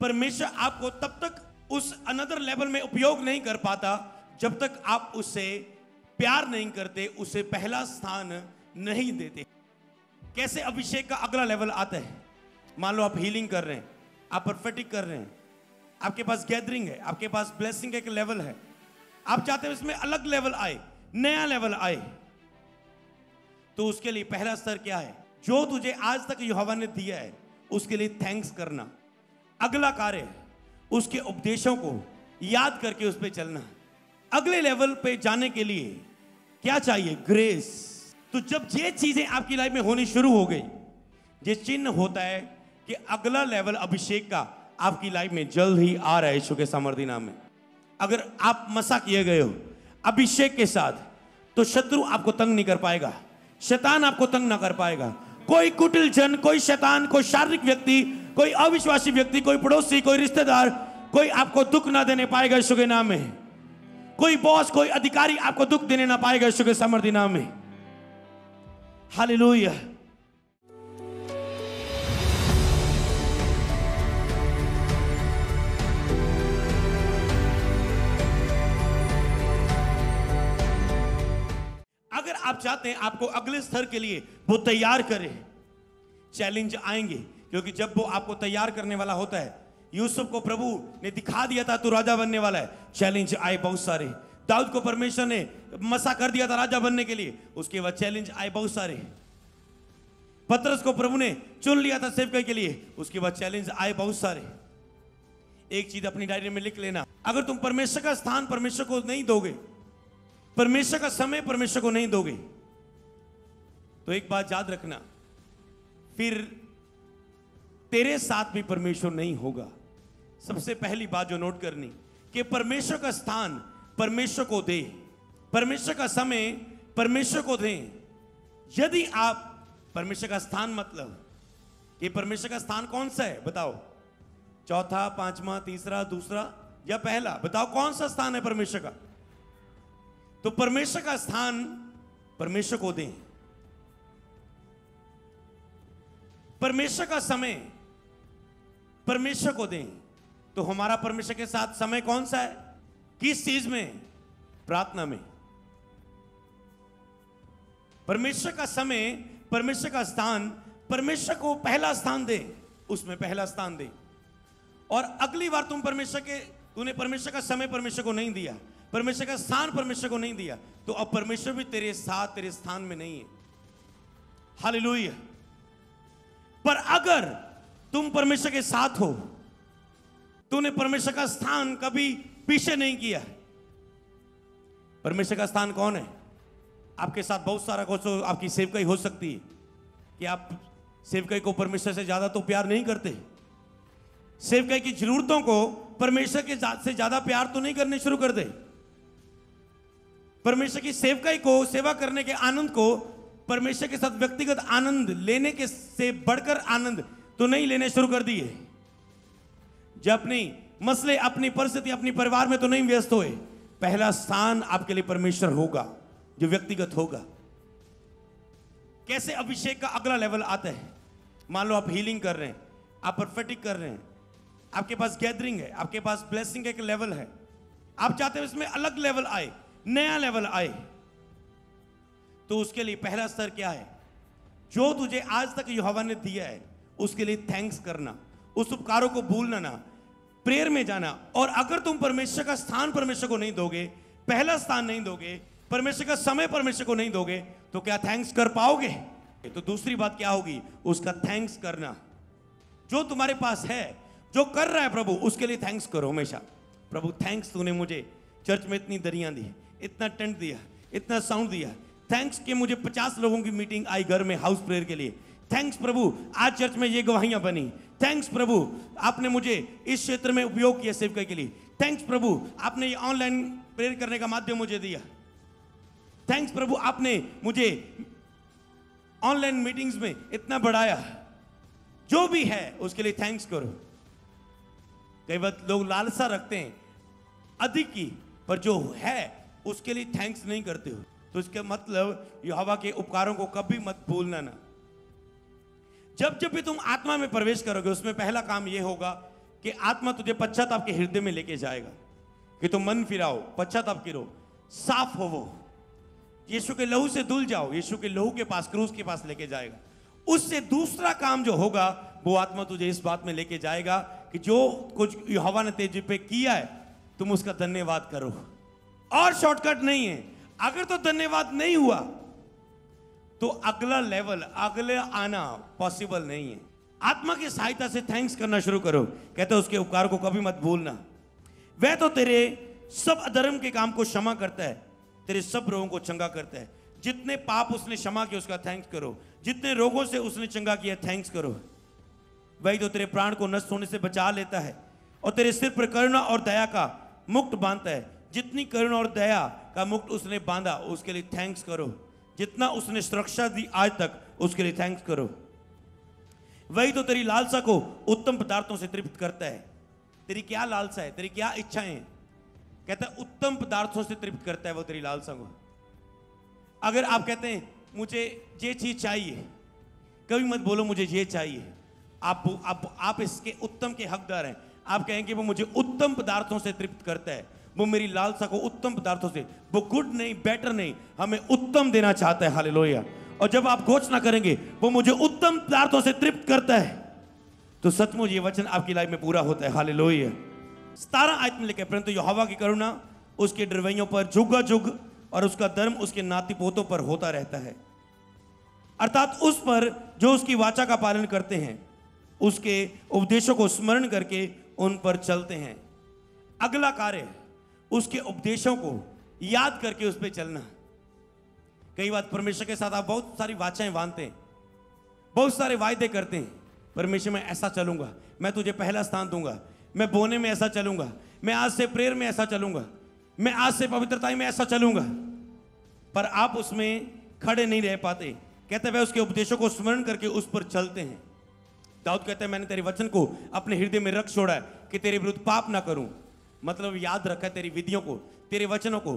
परमेश्वर आपको तब तक उस अनदर लेवल में उपयोग नहीं कर पाता जब तक आप उससे प्यार नहीं करते, उसे पहला स्थान नहीं देते। कैसे अभिषेक का अगला लेवल आता है? मान लो आप हीलिंग कर रहे हैं, आप प्रोफेटिक कर रहे हैं, आपके पास गैदरिंग है, आपके पास ब्लेसिंग का एक लेवल है, आप चाहते हो इसमें अलग लेवल आए, नया लेवल आए, तो उसके लिए पहला स्तर क्या है? जो तुझे आज तक यहोवा ने दिया है उसके लिए थैंक्स करना। अगला कार्य उसके उपदेशों को याद करके उस पर चलना। अगले लेवल पे जाने के लिए क्या चाहिए? ग्रेस। तो जब ये चीजें आपकी लाइफ में होनी शुरू हो गई, ये चिन्ह होता है कि अगला लेवल अभिषेक का आपकी लाइफ में जल्द ही आ रहा है यीशु के सामर्थी नाम में। अगर आप मसा किए गए हो अभिषेक के साथ, तो शत्रु आपको तंग नहीं कर पाएगा, शैतान आपको तंग ना कर पाएगा। कोई कुटिल जन, कोई शैतान, कोई शारीरिक व्यक्ति, कोई अविश्वासी व्यक्ति, कोई पड़ोसी, कोई रिश्तेदार, कोई आपको दुख ना देने पाएगा यीशु के नाम में। कोई बॉस, कोई अधिकारी आपको दुख देने ना पाएगा यीशु के सामर्थी नाम में। हालेलुया। अगर आप चाहते हैं आपको अगले स्तर के लिए वो तैयार करे, चैलेंज आएंगे, क्योंकि जब वो आपको तैयार करने वाला होता है, यूसुफ को प्रभु ने दिखा दिया था तू राजा बनने वाला है, चैलेंज आए बहुत सारे। दाऊद को परमेश्वर ने मसा कर दिया था राजा बनने के लिए, उसके बाद चैलेंज आए बहुत सारे। पतरस को प्रभु ने चुन लिया था सेवकाई के लिए, उसके बाद चैलेंज आए बहुत सारे। एक चीज अपनी डायरी में लिख लेना, अगर तुम परमेश्वर का स्थान परमेश्वर को नहीं दोगे, परमेश्वर का समय परमेश्वर को नहीं दोगे, तो एक बात याद रखना, फिर तेरे साथ भी परमेश्वर नहीं होगा। सबसे पहली बात जो नोट करनी कि परमेश्वर का स्थान परमेश्वर को दे, परमेश्वर का समय परमेश्वर को दें। यदि आप परमेश्वर का स्थान, मतलब कि परमेश्वर का स्थान कौन सा है बताओ? चौथा, पांचवा, तीसरा, दूसरा या पहला? बताओ कौन सा स्थान है परमेश्वर का? तो परमेश्वर का स्थान परमेश्वर को दें, परमेश्वर का समय परमेश्वर को दें। तो हमारा परमेश्वर के साथ समय कौन सा है? किस चीज में? प्रार्थना में। परमेश्वर का समय, परमेश्वर का स्थान, परमेश्वर को पहला स्थान दे, उसमें पहला स्थान दे। और अगली बार तूने परमेश्वर का समय परमेश्वर को नहीं दिया, परमेश्वर का स्थान परमेश्वर को नहीं दिया, तो अब परमेश्वर भी तेरे साथ, तेरे स्थान में नहीं है। हालेलुया। पर अगर तुम परमेश्वर के साथ हो, तूने परमेश्वर का स्थान कभी पीछे नहीं किया। परमेश्वर का स्थान कौन है? आपके साथ बहुत सारा कुछ, आपकी सेवकाई हो सकती है कि आप सेवकाई को परमेश्वर से ज्यादा तो प्यार नहीं करते, सेवकाई की जरूरतों को परमेश्वर के से ज्यादा प्यार तो नहीं करने शुरू कर दे, परमेश्वर की सेवकाई को, सेवा करने के आनंद को, परमेश्वर के साथ व्यक्तिगत आनंद लेने के से बढ़कर आनंद तो नहीं लेने शुरू कर दिए। जब अपनी मसले, अपनी परिस्थिति, अपनी परिवार में तो नहीं व्यस्त हुए। पहला स्थान आपके लिए परमेश्वर होगा, जो व्यक्तिगत होगा। कैसे अभिषेक का अगला लेवल आता है? मान लो आप हीलिंग कर रहे हैं, आप प्रोफेटिक कर रहे हैं, आपके पास गैदरिंग है, आपके पास ब्लेसिंग का एक लेवल है, आप चाहते हो इसमें अलग लेवल आए, नया लेवल आए, तो उसके लिए पहला स्तर क्या है? जो तुझे आज तक यहोवा ने दिया है उसके लिए थैंक्स करना, उस उपकारों को भूलना ना, प्रेयर में जाना। और अगर तुम परमेश्वर का स्थान परमेश्वर को नहीं दोगे, पहला स्थान नहीं दोगे, परमेश्वर का समय परमेश्वर को नहीं दोगे, तो क्या थैंक्स कर पाओगे? तो दूसरी बात क्या होगी? उसका थैंक्स करना। जो तुम्हारे पास है, जो कर रहा है प्रभु, उसके लिए थैंक्स करो हमेशा। प्रभु थैंक्स, तूने मुझे चर्च में इतनी दरियां दी, इतना टेंट दिया, इतना साउंड दिया। थैंक्स कि मुझे 50 लोगों की मीटिंग आई घर में हाउस प्रेयर के लिए। थैंक्स प्रभु, आज चर्च में ये गवाहियां बनी। थैंक्स प्रभु, आपने मुझे इस क्षेत्र में उपयोग किया सेवकाई के लिए। थैंक्स प्रभु, आपने ये ऑनलाइन प्रेयर करने का माध्यम मुझे दिया। थैंक्स प्रभु, आपने मुझे ऑनलाइन मीटिंग्स में इतना बढ़ाया। जो भी है उसके लिए थैंक्स करो। कई बार लोग लालसा रखते हैं अधिक की, पर जो है उसके लिए थैंक्स नहीं करते हो, तो इसका मतलब यहोवा के उपकारों को कभी मत भूलना ना। जब जब भी तुम आत्मा में प्रवेश करोगे, उसमें पहला काम यह होगा कि आत्मा तुझे पश्चाताप के हृदय में लेके जाएगा कि तुम मन फिराओ, पश्चाताप करो, साफ हो, वो यीशु के लहू से धुल जाओ, यीशु के लहू के पास, क्रूस के पास लेके जाएगा। उससे दूसरा काम जो होगा वो आत्मा तुझे इस बात में लेके जाएगा कि जो कुछ यहोवा ने तेरे पे किया है तुम उसका धन्यवाद करो। और शॉर्टकट नहीं है। अगर तो धन्यवाद नहीं हुआ तो अगला लेवल, अगले आना पॉसिबल नहीं है। आत्मा की सहायता से थैंक्स करना शुरू करो। कहते हैं उसके उपकार को कभी मत भूलना। वह तो तेरे सब अधर्म के काम को क्षमा करता है, तेरे सब रोगों को चंगा करता है। जितने पाप उसने क्षमा किए उसका थैंक्स करो, जितने रोगों से उसने चंगा किया थैंक्स करो। वही तो तेरे प्राण को नष्ट होने से बचा लेता है और तेरे सिर पर करुणा और दया का मुक्त बांधता है। जितनी करुणा और दया का मुक्त उसने बांधा उसके लिए थैंक्स करो। जितना उसने सुरक्षा दी आज तक उसके लिए थैंक्स करो। वही तो तेरी लालसा को उत्तम पदार्थों से तृप्त करता है। तेरी क्या लालसा है, तेरी क्या इच्छाएं? कहता है उत्तम पदार्थों से तृप्त करता है वो तेरी लालसा को। अगर आप कहते हैं मुझे ये चीज चाहिए, कभी मत बोलो मुझे ये चाहिए। आप इसके उत्तम के हकदार हैं। आप कहेंगे वो मुझे उत्तम पदार्थों से तृप्त करता है, वो मेरी लालसा को उत्तम पदार्थों से, वो गुड नहीं, बेटर नहीं, हमें उत्तम देना चाहता है। हालेलुया। और जब आप घोषणा करेंगे वो मुझे उत्तम पदार्थों से तृप्त करता है तो सचमुच ये वचन आपकी लाइफ में पूरा होता है। हालेलुया। 17 आयत में लिखा है, परंतु यहोवा की करुणा उसके डरवैयों पर जुग जुग और उसका धर्म उसके नाती पोतों पर होता रहता है। अर्थात उस पर जो उसकी वाचा का पालन करते हैं, उसके उपदेशों को स्मरण करके उन पर चलते हैं। अगला कार्य उसके उपदेशों को याद करके उस पर चलना। कई बार परमेश्वर के साथ आप बहुत सारी वाचाएं बांधते हैं, बहुत सारे वायदे करते हैं। परमेश्वर मैं ऐसा चलूंगा, मैं तुझे पहला स्थान दूंगा, मैं बोने में ऐसा चलूंगा, मैं आज से प्रेयर में ऐसा चलूंगा, मैं आज से पवित्रता में ऐसा चलूंगा। पर आप उसमें खड़े नहीं रह पाते। कहते वह उसके उपदेशों को स्मरण करके उस पर चलते हैं। दाऊद कहते हैं मैंने तेरे वचन को अपने हृदय में रख छोड़ा है कि तेरे विरुद्ध पाप ना करूं। मतलब याद रखा है तेरी विधियों को, तेरे वचनों को,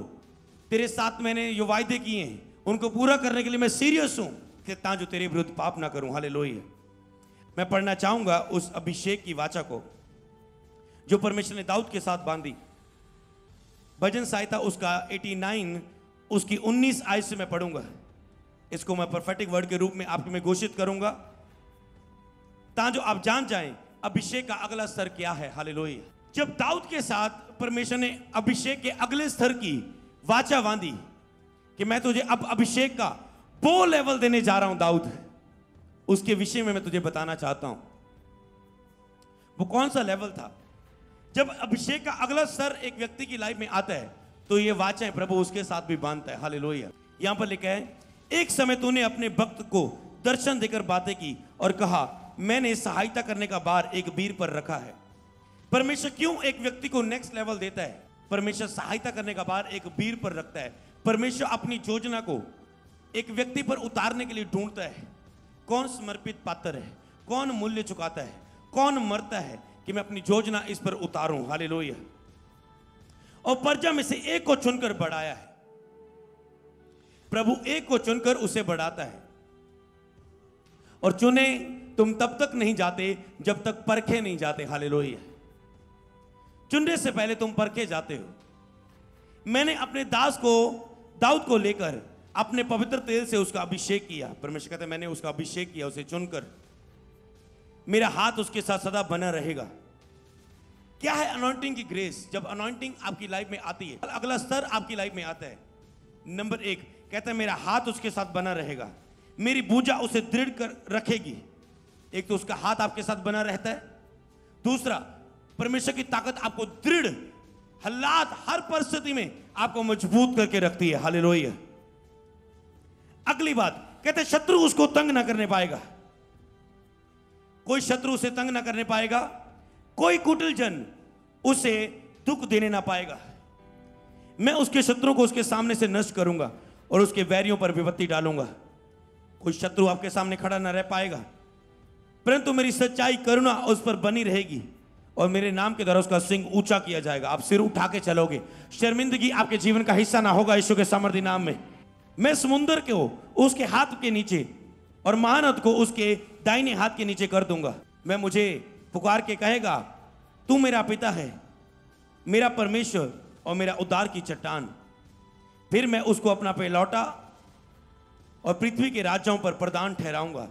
तेरे साथ मैंने जो वायदे किए हैं उनको पूरा करने के लिए मैं सीरियस हूं कि ताकि तेरे विरुद्ध पाप ना करूं। हालेलुया। मैं पढ़ना चाहूंगा उस अभिषेक की वाचा को जो परमेश्वर ने दाऊद के साथ बांधी। भजन संहिता उसका 89 उसकी 19 आयत से मैं पढ़ूंगा। इसको मैं प्रोफेटिक वर्ड के रूप में आपके में घोषित करूंगा ताकि आप जान जाएं अभिषेक का अगला स्तर क्या है। हालेलुया। जब दाऊद के साथ परमेश्वर ने अभिषेक के अगले स्तर की वाचा बांधी कि मैं तुझे अब अभिषेक का वो लेवल देने जा रहा हूं दाऊद, उसके विषय में मैं तुझे बताना चाहता हूं। वो कौन सा लेवल था? जब अभिषेक का अगला स्तर एक व्यक्ति की लाइफ में आता है तो ये वाचाएं प्रभु उसके साथ भी बांधता है। हालेलुया। यहां पर लिखा है, एक समय तूने अपने भक्त को दर्शन देकर बातें की और कहा मैंने सहायता करने का भार एक वीर पर रखा है। परमेश्वर क्यों एक व्यक्ति को नेक्स्ट लेवल देता है? परमेश्वर सहायता करने का भार एक वीर पर रखता है। परमेश्वर अपनी योजना को एक व्यक्ति पर उतारने के लिए ढूंढता है। कौन समर्पित पात्र है, कौन मूल्य चुकाता है, कौन मरता है कि मैं अपनी योजना इस पर उतारूं। हालेलुया। और प्रजा में से एक को चुनकर बढ़ाया है। प्रभु एक को चुनकर उसे बढ़ाता है। और चुने तुम तब तक नहीं जाते जब तक परखे नहीं जाते। हालेलुया। चुनने से पहले तुम परखे जाते हो। मैंने अपने दास को दाऊद को लेकर अपने पवित्र तेल से उसका अभिषेक किया। परमेश्वर कहते हैं मैंने उसका अभिषेक किया, उसे चुनकर। मेरा हाथ उसके साथ सदा बना रहेगा। क्या है अनॉइंटिंग की ग्रेस? जब अनॉइंटिंग आपकी लाइफ में आती है, अगला स्तर आपकी लाइफ में आता है। नंबर 1 कहता है मेरा हाथ उसके साथ बना रहेगा, मेरी भुजा उसे दृढ़ कर रखेगी। एक तो उसका हाथ आपके साथ बना रहता है, दूसरा परमेश्वर की ताकत आपको दृढ़, हालात हर परिस्थिति में आपको मजबूत करके रखती है। हालेलुया। अगली बात कहते शत्रु उसको तंग ना करने पाएगा। कोई शत्रु उसे तंग ना करने पाएगा, कोई कुटिल जन उसे दुख देने ना पाएगा। मैं उसके शत्रुओं को उसके सामने से नष्ट करूंगा और उसके वैरियों पर विपत्ति डालूंगा। कोई शत्रु आपके सामने खड़ा ना रह पाएगा, परंतु मेरी सच्चाई करुणा उस पर बनी रहेगी और मेरे नाम के द्वारा उसका सिंह ऊंचा किया जाएगा। आप सिर उठा के चलोगे, शर्मिंदगी आपके जीवन का हिस्सा ना होगा। यीशु के सामर्थी नाम में मैं समुद्र को उसके हाथ के नीचे और महानद को उसके दाहिने हाथ के नीचे कर दूंगा। मैं मुझे पुकार के कहेगा तू मेरा पिता है, मेरा परमेश्वर और मेरा उद्धार की चट्टान। फिर मैं उसको अपना पे लौटा और पृथ्वी के राजाओं पर प्रधान ठहराऊंगा।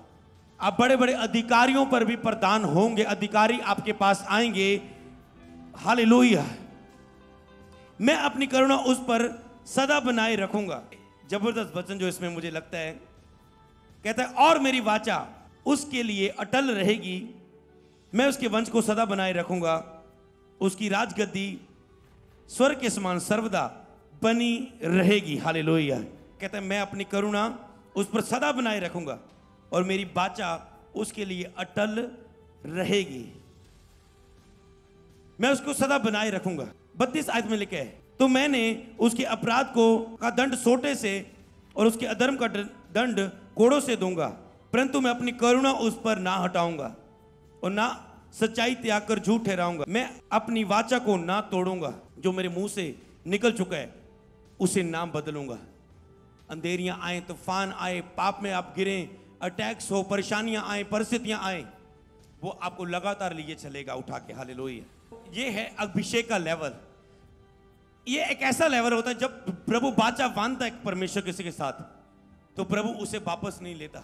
आप बड़े बड़े अधिकारियों पर भी प्रधान होंगे, अधिकारी आपके पास आएंगे। हालेलुया। मैं अपनी करुणा उस पर सदा बनाए रखूंगा। जबरदस्त वचन जो इसमें मुझे लगता है, कहता है और मेरी वाचा उसके लिए अटल रहेगी, मैं उसके वंश को सदा बनाए रखूंगा, उसकी राजगद्दी स्वर्ग के समान सर्वदा बनी रहेगी। हालेलुया। कहता है मैं अपनी करुणा उस पर सदा बनाए रखूंगा और मेरी वाचा उसके लिए अटल रहेगी, मैं उसको सदा बनाए रखूंगा। 32 आयत में लिखा है, तो मैंने उसके अपराध का दंड सोटे से और उसके अधर्म का दंड कोड़ों से दूंगा, परंतु मैं अपनी करुणा उस पर ना हटाऊंगा और ना सच्चाई त्याग कर झूठ ठहराऊंगा। मैं अपनी वाचा को ना तोड़ूंगा, जो मेरे मुंह से निकल चुका है उसे ना बदलूंगा। अंधेरियां आए, तूफान आए, पाप में आप गिरे, अटैक्स हो, परेशानियां आए, परिस्थितियां आए, वो आपको लगातार लिए चलेगा उठा के। हालेलुया। ये है अभिषेक का लेवल। ये एक ऐसा लेवल होता है जब प्रभु वाचा बांधता है परमेश्वर किसी के साथ, तो प्रभु उसे वापस नहीं लेता।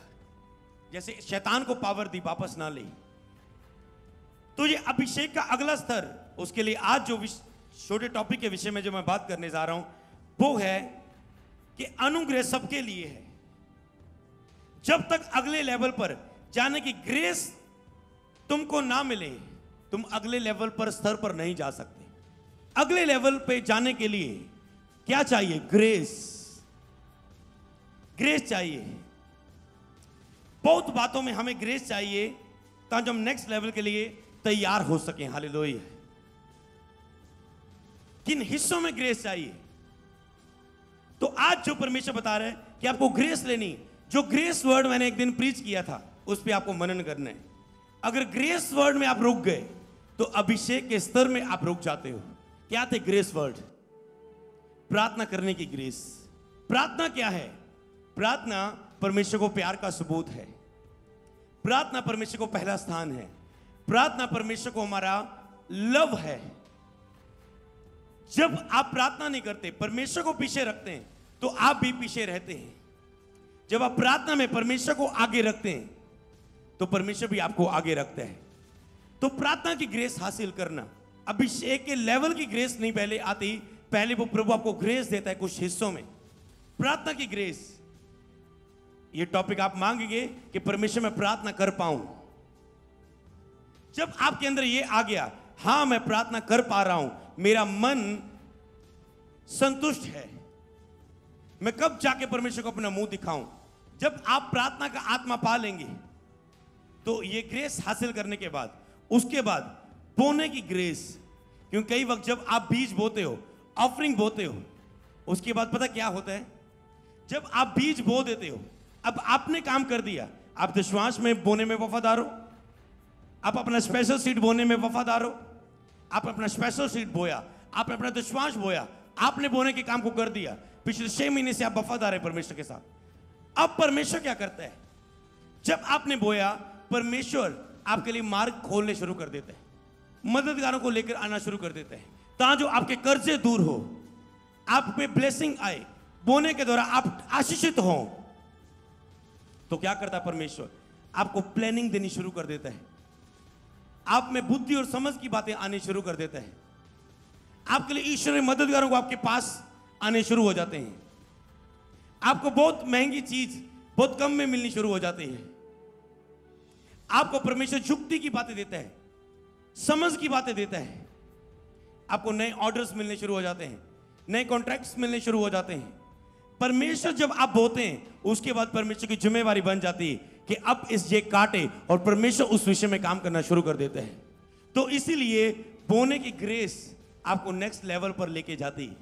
जैसे शैतान को पावर दी, वापस ना ले। तो ये अभिषेक का अगला स्तर, उसके लिए आज जो छोटे टॉपिक के विषय में जो मैं बात करने जा रहा हूं, वो है कि अनुग्रह सबके लिए है। जब तक अगले लेवल पर जाने की ग्रेस तुमको ना मिले, तुम अगले लेवल पर स्तर पर नहीं जा सकते। अगले लेवल पे जाने के लिए क्या चाहिए? ग्रेस। ग्रेस चाहिए। बहुत बातों में हमें ग्रेस चाहिए ताकि हम नेक्स्ट लेवल के लिए तैयार हो सकें। हालेलुया। किन हिस्सों में ग्रेस चाहिए? तो आज जो परमेश्वर बता रहे हैं कि आपको ग्रेस लेनी, जो ग्रेस वर्ड मैंने एक दिन प्रीच किया था उस पर आपको मनन करना है। अगर ग्रेस वर्ड में आप रुक गए तो अभिषेक के स्तर में आप रुक जाते हो। क्या थे ग्रेस वर्ड? प्रार्थना करने की ग्रेस। प्रार्थना क्या है? प्रार्थना परमेश्वर को प्यार का सबूत है। प्रार्थना परमेश्वर को पहला स्थान है। प्रार्थना परमेश्वर को हमारा लव है। जब आप प्रार्थना नहीं करते, परमेश्वर को पीछे रखते हैं, तो आप भी पीछे रहते हैं। जब आप प्रार्थना में परमेश्वर को आगे रखते हैं तो परमेश्वर भी आपको आगे रखता है। तो प्रार्थना की ग्रेस हासिल करना, अभिषेक के लेवल की ग्रेस नहीं पहले आती, पहले वो प्रभु आपको ग्रेस देता है कुछ हिस्सों में। प्रार्थना की ग्रेस, ये टॉपिक आप मांगेंगे कि परमेश्वर मैं प्रार्थना कर पाऊं। जब आपके अंदर ये आ गया, हां मैं प्रार्थना कर पा रहा हूं, मेरा मन संतुष्ट है, मैं कब जाके परमेश्वर को अपना मुंह दिखाऊं। जब आप प्रार्थना का आत्मा पा लेंगे तो ये ग्रेस हासिल करने के बाद, उसके बाद बोने की ग्रेस। क्योंकि कई वक्त जब आप बीज बोते हो, ऑफरिंग बोते हो, उसके बाद पता क्या होता है, जब आप बीज बो देते हो, अब आपने काम कर दिया, आप विश्वास में बोने में वफादार हो, आप अपना स्पेशल सीड बोने में वफादार हो, आप अपना स्पेशल सीड बोया, आपने अपना विश्वास बोया, आपने बोने के काम को कर दिया। पिछले 6 महीने से आप वफादार है परमेश्वर के साथ। अब परमेश्वर क्या करता है? जब आपने बोया, परमेश्वर आपके लिए मार्ग खोलने शुरू कर देते हैं, मददगारों को लेकर आना शुरू कर देते हैं, ताकि जो आपके कर्जे दूर हो, आप पे ब्लेसिंग आए, बोने के द्वारा आप आशीषित हो। तो क्या करता है परमेश्वर? आपको प्लानिंग देनी शुरू कर देता है, आप में बुद्धि और समझ की बातें आनी शुरू कर देता है, आपके लिए ईश्वरीय मददगारों को आपके पास आने शुरू हो जाते हैं, आपको बहुत महंगी चीज बहुत कम में मिलनी शुरू हो जाती है, आपको परमेश्वर युक्ति की बातें देता है, समझ की बातें देता है, आपको नए ऑर्डर्स मिलने शुरू हो जाते हैं, नए कॉन्ट्रैक्ट्स मिलने शुरू हो जाते हैं। परमेश्वर जब आप बोते हैं, उसके बाद परमेश्वर की जिम्मेवारी बन जाती है कि अब इस ये काटे, और परमेश्वर उस विषय में काम करना शुरू कर देते हैं। तो इसीलिए बोने की ग्रेस आपको नेक्स्ट लेवल पर लेके जाती है।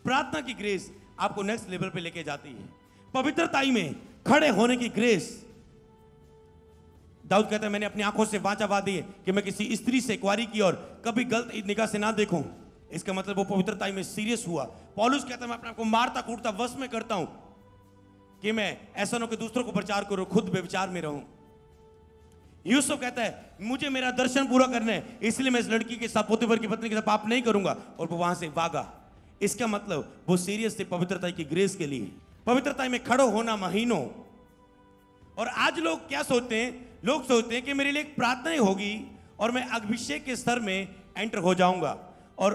प्रार्थना की ग्रेस आपको नेक्स्ट लेवल पे लेके जाती है। पवित्रताई में खड़े होने की ग्रेस, दाऊद कहता है मैंने अपनी आंखों से वाचा बांधी है कि मैं किसी स्त्री से, कुंवारी की और कभी गलत निगाह से ना देखूं। इसका मतलब वो पवित्रताई में सीरियस हुआ। पौलुस कहता है मैं अपने आप को मारता कूटता वश में करता हूं कि मैं ऐसा ना हो कि दूसरों को प्रचार करूं, खुद बेविचार में रहूं। यूसुफ कहता है मुझे मेरा दर्शन पूरा करना है, इसलिए मैं इस लड़की के साथ, पोतीफर की पत्नी के साथ पाप नहीं करूंगा, और वो वहां से भागा। इसका मतलब वो सीरियस थे पवित्रता की ग्रेस के लिए, पवित्रता में खड़ो होना महीनों। और आज लोग क्या सोचते हैं, लोग सोचते हैं कि मेरे लिए एक प्रार्थना ही होगी और मैं अभिषेक के स्तर में एंटर हो जाऊंगा। और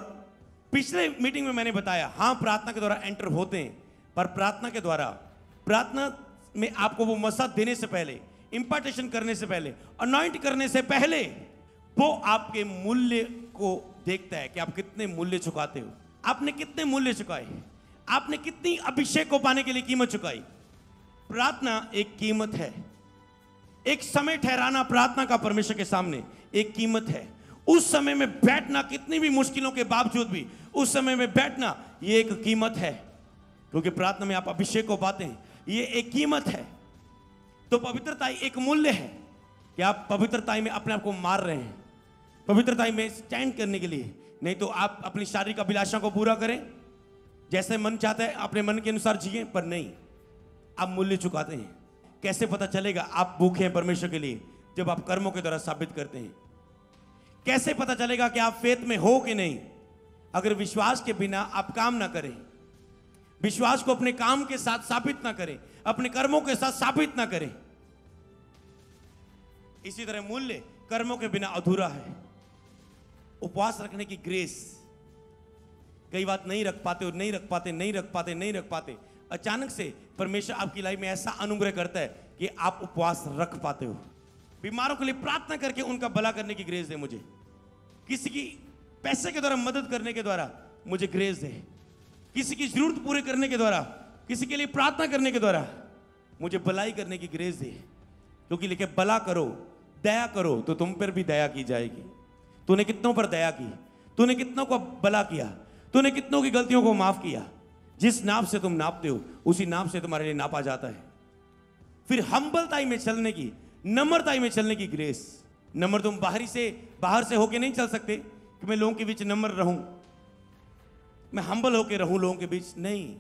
पिछले मीटिंग में मैंने बताया, हाँ प्रार्थना के द्वारा एंटर होते हैं, पर प्रार्थना के द्वारा, प्रार्थना में आपको वो मसाद देने से पहले, इंपार्टेशन करने से पहले, अनॉइंट करने से पहले, वो आपके मूल्य को देखता है कि आप कितने मूल्य चुकाते हो, आपने कितने मूल्य चुकाए, आपने कितनी अभिषेक को पाने के लिए कीमत चुकाई। प्रार्थना एक कीमत है, एक समय ठहराना प्रार्थना का परमेश्वर के सामने एक कीमत है। उस समय में बैठना, कितनी भी मुश्किलों के बावजूद भी उस समय में बैठना, ये एक कीमत है, क्योंकि प्रार्थना में आप अभिषेक को पाते हैं, ये एक कीमत है। तो पवित्रता एक मूल्य है कि आप पवित्रता में अपने आप को मार रहे हैं, पवित्रता में स्टैंड करने के लिए। नहीं तो आप अपनी शारीरिक अभिलाषा को पूरा करें, जैसे मन चाहता है अपने मन के अनुसार जिए, पर नहीं, आप मूल्य चुकाते हैं। कैसे पता चलेगा आप भूखे हैं परमेश्वर के लिए? जब आप कर्मों के द्वारा साबित करते हैं। कैसे पता चलेगा कि आप फेथ में हो कि नहीं? अगर विश्वास के बिना आप काम ना करें, विश्वास को अपने काम के साथ साबित ना करें, अपने कर्मों के साथ साबित ना करें। इसी तरह मूल्य कर्मों के बिना अधूरा है। उपवास रखने की ग्रेस, कई बात नहीं रख पाते और नहीं रख पाते, अचानक से परमेश्वर आपकी लाइफ में ऐसा अनुग्रह करता है कि आप उपवास रख पाते हो। बीमारों के लिए प्रार्थना करके उनका भला करने की ग्रेस दे मुझे, किसी की पैसे के द्वारा मदद करने के द्वारा मुझे ग्रेस दे, किसी की जरूरत पूरे करने के द्वारा, किसी के लिए प्रार्थना करने के द्वारा मुझे भलाई करने की ग्रेस दे। क्योंकि लिखे भला करो, दया करो तो तुम पर भी दया की जाएगी। तूने कितनों पर दया की, तूने कितनों को भला किया, तूने कितनों की गलतियों को माफ किया। जिस नाप से तुम नापते हो उसी नाप से तुम्हारे लिए नापा जाता है। फिर हम्बलताई में चलने की, नम्रताई में चलने की ग्रेस। नम्र तुम बाहर से होके नहीं चल सकते कि मैं लोगों के बीच नम्र रहूं, मैं हम्बल होके रहूं लोगों के बीच, नहीं,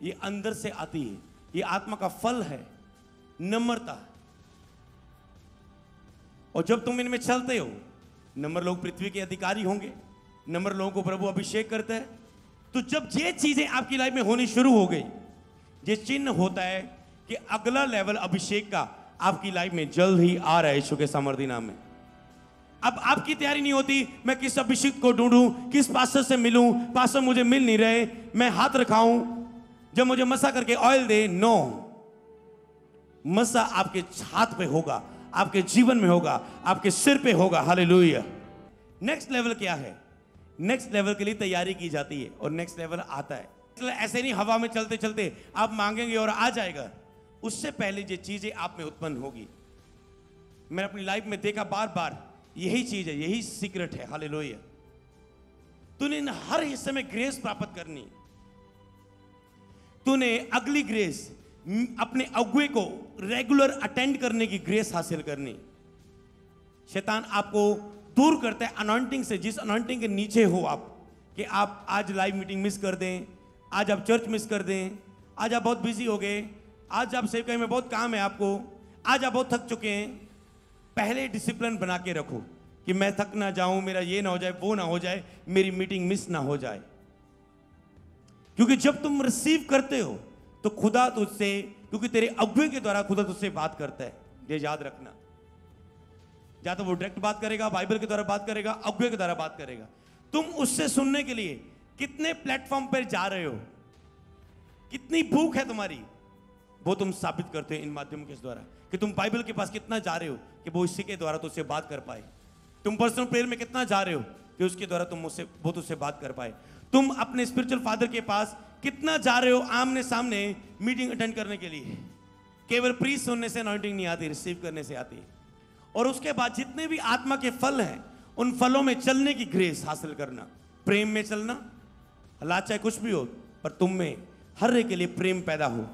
ये अंदर से आती है, ये आत्मा का फल है, नम्रता। और जब तुम इनमें चलते हो, नम्र लोग पृथ्वी के अधिकारी होंगे, नम्र लोगों को प्रभु अभिषेक करता है। तो जब ये चीजें आपकी लाइफ में होनी शुरू हो गई, ये चिन्ह होता है कि अगला लेवल अभिषेक का आपकी लाइफ में जल्द ही आ रहा है यीशु के सामर्थी नाम में। अब आपकी तैयारी नहीं होती, मैं किस अभिषेक को ढूंढूं, किस पास्टर से मिलूं, पास्टर मुझे मिल नहीं रहे, मैं हाथ रखाऊं जब मुझे मसा करके ऑयल दे। नो, मसा आपके हाथ पे होगा, आपके जीवन में होगा, आपके सिर पे होगा। हालेलुया। नेक्स्ट लेवल क्या है? नेक्स्ट लेवल के लिए तैयारी की जाती है और नेक्स्ट लेवल आता है। ऐसे नहीं हवा में चलते चलते आप मांगेंगे और आ जाएगा। उससे पहले जो चीजें आप में उत्पन्न होगी, मैंने अपनी लाइफ में देखा बार बार, यही चीज है, यही सीक्रेट है। हालेलुया। तूने इन हर हिस्से में ग्रेस प्राप्त करनी, तूने अगली ग्रेस, अपने अगुए को रेगुलर अटेंड करने की ग्रेस हासिल करनी। शैतान आपको दूर करता है अनॉइंटिंग से, जिस अनॉइंटिंग के नीचे हो आप, कि आप आज लाइव मीटिंग मिस कर दें, आज आप चर्च मिस कर दें, आज आप बहुत बिजी हो गए, आज आप सेवकाई में बहुत काम है आपको, आज आप बहुत थक चुके हैं। पहले डिसिप्लिन बना के रखो कि मैं थक ना जाऊं, मेरा ये ना हो जाए, वो ना हो जाए, मेरी मीटिंग मिस ना हो जाए। क्योंकि जब तुम रिसीव करते हो तो खुदा तुझसे, क्योंकि तेरे अगुए के द्वारा खुदा तुझसे बात करता है, ये याद रखना। या तो वो डायरेक्ट बात करेगा, बाइबल के द्वारा बात करेगा, अगुए के द्वारा बात करेगा। तुम उससे सुनने के लिए कितने प्लेटफॉर्म पर जा रहे हो, कितनी भूख है तुम्हारी, वो तुम साबित करते हो इन माध्यमों के द्वारा, कि तुम बाइबल के पास कितना जा रहे हो कि वो इसी के द्वारा तुझसे बात कर पाए। तुम पर्सनल प्रेयर में कितना जा रहे हो कि उसके द्वारा वो तुझसे बात कर पाए। तुम अपने स्पिरिचुअल फादर के पास कितना जा रहे हो आमने सामने मीटिंग अटेंड करने के लिए। केवल प्रीच सुनने से अनॉइंटिंग नहीं आती, रिसीव करने से आती है। और उसके बाद जितने भी आत्मा के फल हैं, उन फलों में चलने की ग्रेस हासिल करना। प्रेम में चलना, हालात चाहे कुछ भी हो, पर तुम में हर एक के लिए प्रेम पैदा हो।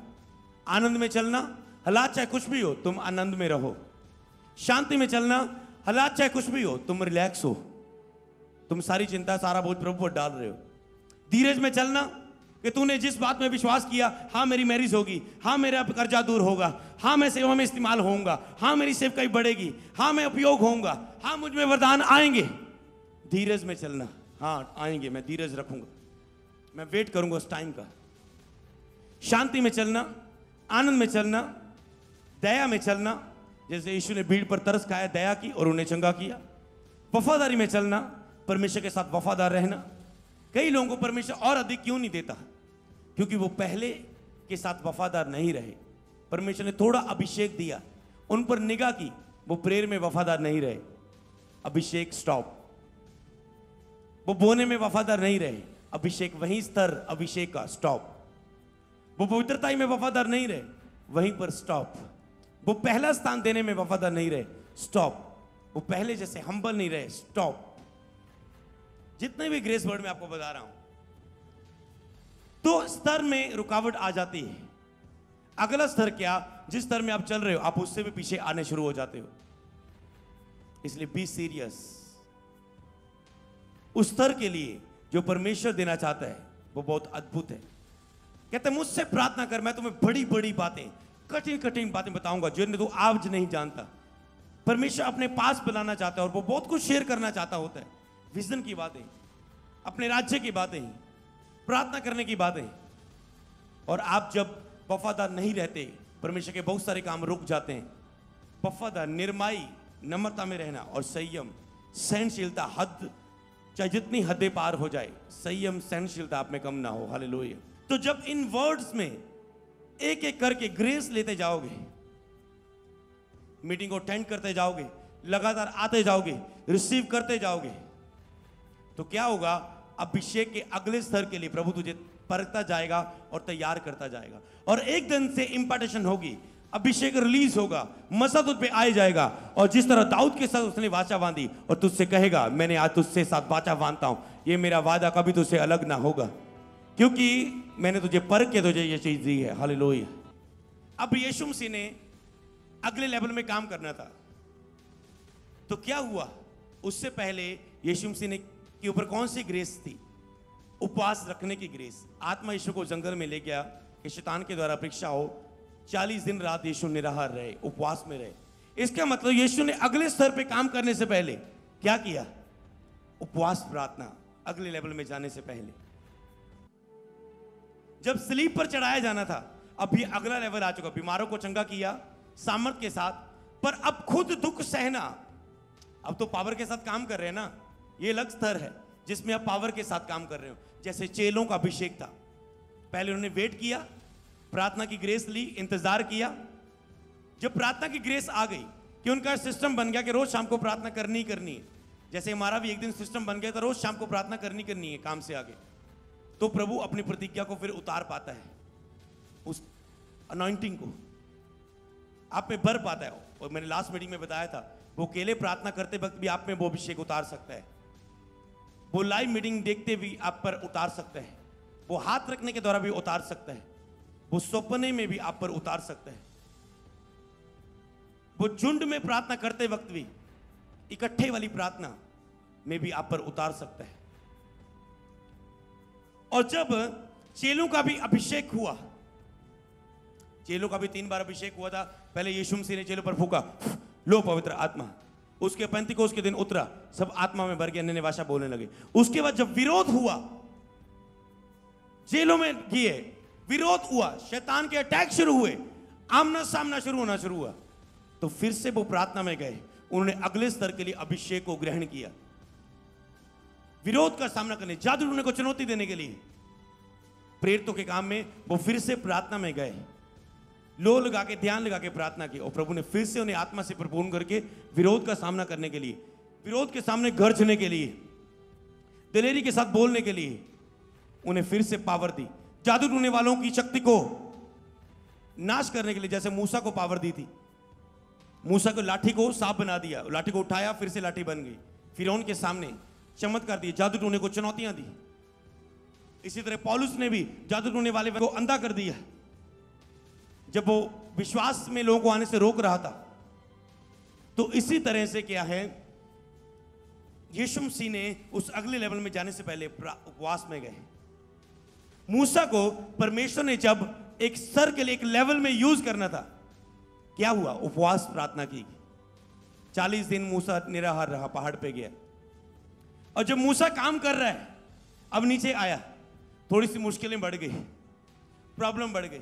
आनंद में चलना, हालात चाहे कुछ भी हो, तुम आनंद में रहो। शांति में चलना, हालात चाहे कुछ भी हो, तुम रिलैक्स हो, तुम सारी चिंता, सारा बोझ प्रभु पर डाल रहे हो। धीरज में चलना, कि तूने जिस बात में विश्वास किया, हाँ मेरी मैरिज होगी, हाँ मेरा कर्जा दूर होगा, हाँ मैं सेवा में इस्तेमाल होऊंगा, हाँ मेरी सेवकाई बढ़ेगी, हाँ मैं उपयोग होऊंगा, हाँ मुझ में वरदान आएंगे। धीरज में चलना, हाँ आएंगे, मैं धीरज रखूंगा, मैं वेट करूंगा उस टाइम का। शांति में चलना, आनंद में चलना, दया में चलना, जैसे यीशु ने भीड़ पर तरस खाया, दया की और उन्हें चंगा किया। वफादारी में चलना, परमेश्वर के साथ वफादार रहना। कई लोगों को परमेश्वर और अधिक क्यों नहीं देता? क्योंकि वो पहले के साथ वफादार नहीं रहे। परमेश्वर ने थोड़ा अभिषेक दिया, उन पर निगाह की, वो प्रेयर में वफादार नहीं रहे, अभिषेक स्टॉप। वो बोने में वफादार नहीं रहे, अभिषेक वहीं स्तर, अभिषेक का स्टॉप। वो पवित्रता में वफादार नहीं रहे, वहीं पर स्टॉप। वो पहला स्थान देने में वफादार नहीं रहे, स्टॉप। वो पहले जैसे हम्बल नहीं रहे, स्टॉप। जितने भी ग्रेस वर्ड में आपको बता रहा हूं, तो स्तर में रुकावट आ जाती है। अगला स्तर क्या? जिस स्तर में आप चल रहे हो, आप उससे भी पीछे आने शुरू हो जाते हो। इसलिए बी सीरियस। उस स्तर के लिए जो परमेश्वर देना चाहता है वो बहुत अद्भुत है। कहते हैं मुझसे प्रार्थना कर, मैं तुम्हें बड़ी बड़ी बातें, कठिन कठिन बातें बताऊंगा जिन्हें तू आज नहीं जानता। परमेश्वर अपने पास बुलाना चाहता है और वो बहुत कुछ शेयर करना चाहता होता है। विजन की बातें, अपने राज्य की बातें, प्रार्थना करने की बातें। और आप जब वफादार नहीं रहते, परमेश्वर के बहुत सारे काम रुक जाते हैं। वफादार, निर्माई, नम्रता में रहना और संयम, सहनशीलता, हद, चाहे जितनी हदें पार हो जाए, संयम सहनशीलता आप में कम ना हो। हालेलुया। तो जब इन वर्ड्स में एक एक करके ग्रेस लेते जाओगे, मीटिंग को अटेंड करते जाओगे, लगातार आते जाओगे, रिसीव करते जाओगे, तो क्या होगा? अभिषेक के अगले स्तर के लिए प्रभु तुझे परखता जाएगा और तैयार करता जाएगा। और एक दिन से इंपार्टेशन होगी, अभिषेक रिलीज होगा, मसा तुझ पे आ जाएगा। और जिस तरह दाऊद के साथ उसने वाचा बांधी और तुझसे कहेगा मैंने आज तुझसे साथ वाचा बांधता हूं, ये मेरा वादा कभी तुझसे अलग ना होगा, क्योंकि मैंने तुझे परख के तुझे ये चीज दी है। हालेलुया। अब यीशु मसीह ने अगले लेवल में काम करना था, तो क्या हुआ? उससे पहले यीशु मसीह ने के ऊपर कौन सी ग्रेस थी? उपवास रखने की ग्रेस। आत्मा यीशु को जंगल में ले गया कि शैतान के द्वारा परीक्षा हो। 40 दिन रात यीशु निराहार रहे, उपवास में रहे। इसका मतलब यीशु ने अगले स्तर पे काम करने से पहले क्या किया? उपवास, प्रार्थना। अगले लेवल में जाने से पहले जब स्लीप पर चढ़ाया जाना था, अब ये अगला लेवल आ चुका। बीमारों को चंगा किया सामर्थ के साथ, पर अब खुद दुख सहना। अब तो पावर के साथ काम कर रहे हैं ना, ये अलग स्तर है जिसमें आप पावर के साथ काम कर रहे हो। जैसे चेलों का अभिषेक था, पहले उन्होंने वेट किया, प्रार्थना की ग्रेस ली, इंतजार किया। जब प्रार्थना की ग्रेस आ गई कि उनका सिस्टम बन गया कि रोज शाम को प्रार्थना करनी ही करनी है, जैसे हमारा भी एक दिन सिस्टम बन गया था, रोज शाम को प्रार्थना करनी है काम से आगे, तो प्रभु अपनी प्रतिज्ञा को फिर उतार पाता है, उस अनॉइंटिंग को आप में भर पाता है। और मैंने लास्ट मीटिंग में बताया था, वो अकेले प्रार्थना करते वक्त भी आप में वो अभिषेक उतार सकता है, वो लाइव मीटिंग देखते भी आप पर उतार सकता है, वो हाथ रखने के द्वारा भी उतार सकता है, वो सपने में भी आप पर उतार सकता है, वो झुंड में प्रार्थना करते वक्त भी, इकट्ठे वाली प्रार्थना में भी आप पर उतार सकता है। और जब चेलों का भी अभिषेक हुआ, चेलों का भी 3 बार अभिषेक हुआ था। पहले यीशु मसीह ने चेलों पर फूका, लो पवित्र आत्मा। उसके पेंतिकोस्त के दिन उतरा, सब आत्मा में भर के अन्य भाषा बोलने लगे। उसके बाद जब विरोध हुआ, जेलों में किए, विरोध हुआ, शैतान के अटैक शुरू हुए, आमना सामना शुरू हुआ, तो फिर से वो प्रार्थना में गए। उन्होंने अगले स्तर के लिए अभिषेक को ग्रहण किया, विरोध का सामना करने, जादू टोने को चुनौती देने के लिए, प्रेरितों के काम में वो फिर से प्रार्थना में गए, लो लगा के, ध्यान लगा के प्रार्थना की। और प्रभु ने फिर से उन्हें आत्मा से परिपूर्ण करके विरोध का सामना करने के लिए, विरोध के सामने गरजने के लिए, दिलेरी के साथ बोलने के लिए उन्हें फिर से पावर दी। जादू टोने वालों की शक्ति को नाश करने के लिए, जैसे मूसा को पावर दी थी, मूसा को लाठी को सांप बना दिया, लाठी को उठाया फिर से लाठी बन गई, फिरौन के सामने चमत्कार दिए, जादू टोने को चुनौतियां दी। इसी तरह पौलुस ने भी जादू टोने वाले को अंधा कर दिया जब वो विश्वास में लोगों को आने से रोक रहा था। तो इसी तरह से क्या है, यीशु मसीह ने उस अगले लेवल में जाने से पहले उपवास में गए, मूसा को परमेश्वर ने जब एक स्तर के लिए, एक लेवल में यूज करना था, क्या हुआ? उपवास प्रार्थना की। 40 दिन मूसा निराहार रहा, पहाड़ पे गया। और जब मूसा काम कर रहा है, अब नीचे आया, थोड़ी सी मुश्किलें बढ़ गई, प्रॉब्लम बढ़ गई।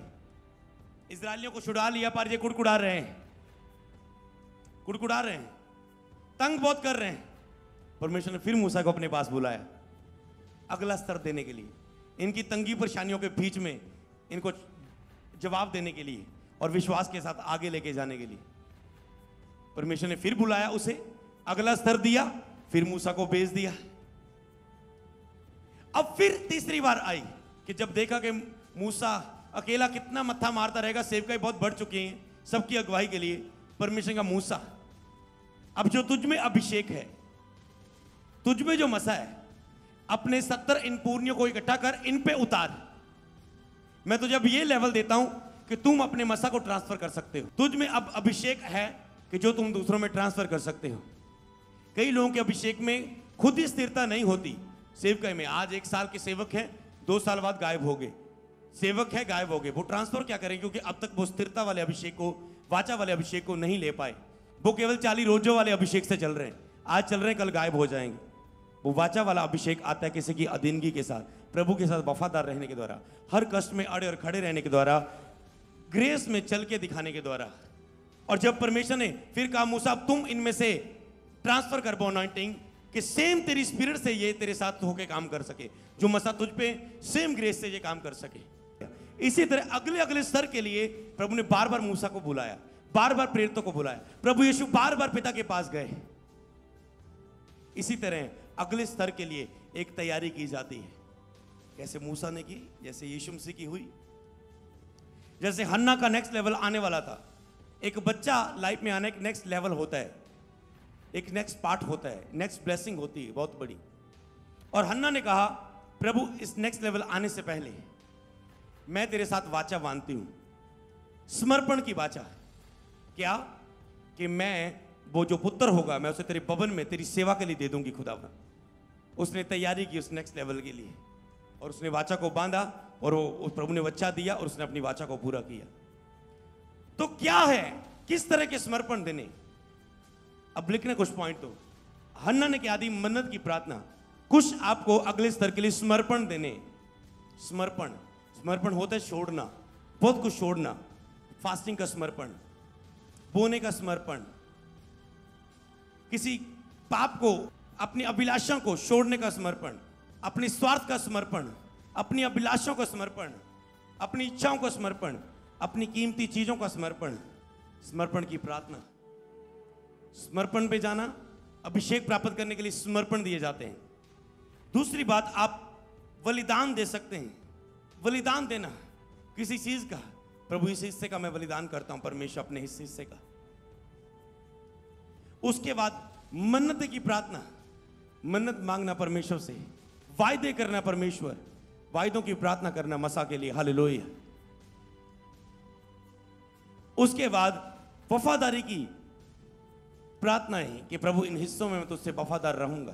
इजरायलियों को छुड़ा लिया, पर ये कुड़कुड़ा रहे हैं, कुड़कुड़ा रहे हैं, तंग बहुत कर रहे हैं। परमेश्वर ने फिर मूसा को अपने पास बुलाया अगला स्तर देने के लिए, इनकी तंगी परेशानियों के बीच में इनको जवाब देने के लिए और विश्वास के साथ आगे लेके जाने के लिए। परमेश्वर ने फिर बुलाया उसे, अगला स्तर दिया, फिर मूसा को भेज दिया। अब फिर तीसरी बार आई कि जब देखा कि मूसा अकेला कितना मत्था मारता रहेगा, सेवकाई बहुत बढ़ चुकी हैं सबकी अगुवाई के लिए। परमेश्वर का, मूसा अब जो तुझ में अभिषेक है, तुझ में जो मसा है, अपने 70 इन पूर्णियों को इकट्ठा कर, इन पे उतार। मैं तुझे अब ये लेवल देता हूं कि तुम अपने मसा को ट्रांसफर कर सकते हो। तुझ में अब अभिषेक है कि जो तुम दूसरों में ट्रांसफर कर सकते हो। कई लोगों के अभिषेक में खुद ही स्थिरता नहीं होती। सेवकाई में आज 1 साल के सेवक हैं, 2 साल बाद गायब हो गए, सेवक है गायब हो गए। वो ट्रांसफर क्या करें? क्योंकि अब तक वो स्थिरता वाले अभिषेक को, वाचा वाले अभिषेक को नहीं ले पाए। वो केवल 40 रोजों वाले अभिषेक से चल रहे हैं, आज चल रहे हैं, कल गायब हो जाएंगे। वो वाचा वाला अभिषेक आता है किसी की अधीनगी के साथ, प्रभु के साथ वफादार रहने के द्वारा, हर कष्ट में अड़े और खड़े रहने के द्वारा, ग्रेस में चल के दिखाने के द्वारा। और जब परमेश्वर ने फिर कहा, मूसा तुम इनमें से ट्रांसफर कर वो अनॉइंटिंग कि सेम तेरी स्पिरिट से ये तेरे साथ होके काम कर सके, जो मसा तुझ पे, सेम ग्रेस से ये काम कर सके। इसी तरह अगले अगले स्तर के लिए प्रभु ने बार बार मूसा को बुलाया, बार बार प्रेरितों को बुलाया। प्रभु यीशु बार बार पिता के पास गए। इसी तरह अगले स्तर के लिए एक तैयारी की जाती है, कैसे मूसा ने की, जैसे यीशु मसीह की हुई। जैसे हन्ना का नेक्स्ट लेवल आने वाला था। एक बच्चा लाइफ में आना एक नेक्स्ट लेवल होता है, एक नेक्स्ट पार्ट होता है, नेक्स्ट ब्लेसिंग होती है बहुत बड़ी। और हन्ना ने कहा, प्रभु इस नेक्स्ट लेवल आने से पहले मैं तेरे साथ वाचा बांधती हूं, समर्पण की वाचा। क्या? कि मैं वो जो पुत्र होगा मैं उसे तेरे भवन में तेरी सेवा के लिए दे दूंगी खुदावन। उसने तैयारी की उस नेक्स्ट लेवल के लिए, और उसने वाचा को बांधा, और वो प्रभु ने बच्चा दिया, और उसने अपनी वाचा को पूरा किया। तो क्या है, किस तरह के समर्पण देने? अब लिखने कुछ पॉइंट। तो हन्ना ने क्या दी? मन्नत की प्रार्थना। कुछ आपको अगले स्तर के लिए समर्पण देने। समर्पण, समर्पण होता है छोड़ना, बहुत कुछ छोड़ना। फास्टिंग का समर्पण, बोने का समर्पण, किसी पाप को, अपनी अभिलाषा को छोड़ने का समर्पण, अपनी स्वार्थ का समर्पण, अपनी अभिलाषाओं का समर्पण, अपनी इच्छाओं का समर्पण, अपनी कीमती चीजों का समर्पण। समर्पण की प्रार्थना, समर्पण पे जाना, अभिषेक प्राप्त करने के लिए समर्पण दिए जाते हैं। दूसरी बात, आप बलिदान दे सकते हैं। बलिदान देना किसी चीज का, प्रभु इस हिस्से का मैं बलिदान करता हूं, परमेश्वर अपने हिस्से का। उसके बाद मन्नत की प्रार्थना, मन्नत मांगना परमेश्वर से, वायदे करना परमेश्वर, वायदों की प्रार्थना करना मसा के लिए। हालेलुया। उसके बाद वफादारी की प्रार्थना है कि प्रभु इन हिस्सों में मैं तुझसे वफादार रहूंगा,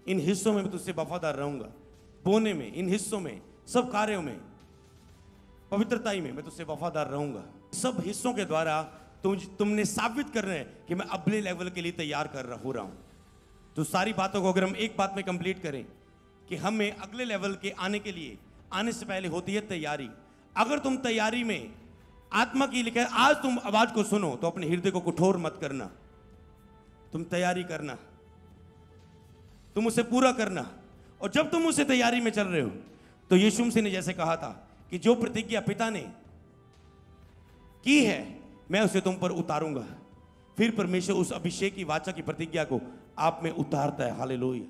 इन हिस्सों में मैं तुझसे वफादार रहूंगा। बोने में, इन हिस्सों में, सब कार्यों में, पवित्रताई में मैं तुझसे वफादार रहूंगा। सब हिस्सों के द्वारा तुमने साबित कर रहे हैं कि मैं अगले लेवल के लिए तैयार हो रहा हूं। तो सारी बातों को अगर हम एक बात में कंप्लीट करें कि हमें अगले लेवल के आने के लिए, आने से पहले होती है तैयारी। अगर तुम तैयारी में आत्मा की लिखा है, आज तुम आवाज को सुनो, तो अपने हृदय को कठोर मत करना, तुम तैयारी करना, तुम उसे पूरा करना। और जब तुम उसे तैयारी में चल रहे हो, तो यीशु मसीह ने जैसे कहा था कि जो प्रतिज्ञा पिता ने की है मैं उसे तुम पर उतारूंगा। फिर परमेश्वर उस अभिषेक की वाचा की प्रतिज्ञा को आप में उतारता है। हालेलुया।